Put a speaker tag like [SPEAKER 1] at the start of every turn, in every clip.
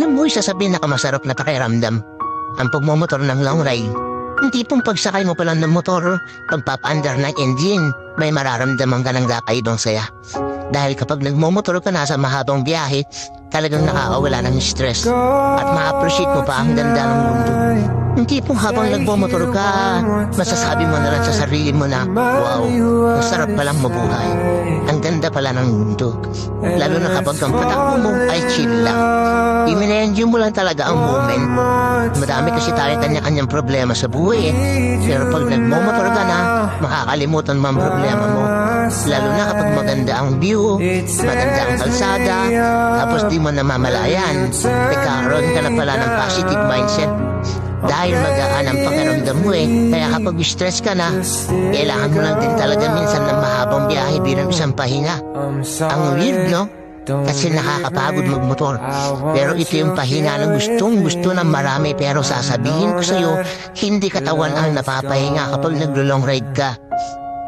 [SPEAKER 1] Alam mo, isa sa pinakamasarap na pakiramdam ang pagmumotor ng long ride. Hindi pong pagsakay mo pa lang ng motor, pagpapaandar ng engine, may mararamdaman ka ng kakaibang saya. Dahil kapag nagmumotor ka na sa mahabang biyahe, talagang nakakawala ng stress at ma-appreciate mo pa ang ganda ng mundo. Hindi pong habang nagmumotor ka, masasabi mo na lang sa sarili mo na, wow, ang sarap palang mabuhay. Ang ganda pala ng mundo. Lalo na kapag ang patakbo mo ay chill lang. I-enjoy mo lang talaga ang moment. Madami kasi tayo kanya-kanyang problema sa buhay eh. Pero pag nagmumotor ka na, makakalimutan mo ang problema mo. Lalo na kapag maganda ang view, maganda ang kalsada, tapos di mo namamalayan, nagkakaroon ka na pala ng positive mindset. Dahil magaan ang pakiramdam mo eh. Kaya kapag stress ka na, kailangan mo lang din talaga minsan ng mahabang biyahe bilang isang pahinga. Ang weird, no? Kasi nakakapagod magmotor. Pero ito yung pahinga na gustong gusto ng marami. Pero sasabihin ko sa'yo, hindi katawan ang napapahinga kapag naglo-long ride ka.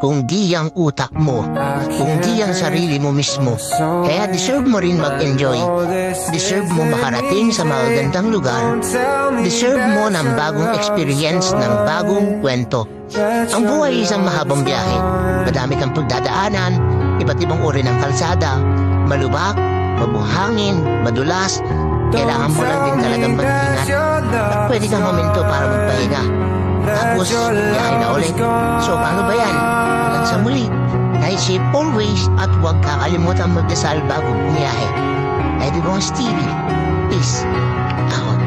[SPEAKER 1] Kung di ang utak mo, kung di ang sarili mo mismo. Kaya deserve mo rin mag-enjoy. Deserve mo makarating sa magagandang lugar. Deserve mo ng bagong experience, ng bagong kwento. Ang buhay ay isang mahabang biyahe. Madami kang pagdadaanan, iba't ibang uri ng kalsada, malubak, mabuhangin, madulas. Kailangan mo lang din talagang mag-ingat. At pwede kang momento para magpahinga. Tapos, biyahe na ulit. So, paano ba yan? Hanggang sa muli. Stay safe always at huwag kakalimutan magdasal bago bumiyahe. Everyone's TV. Peace out.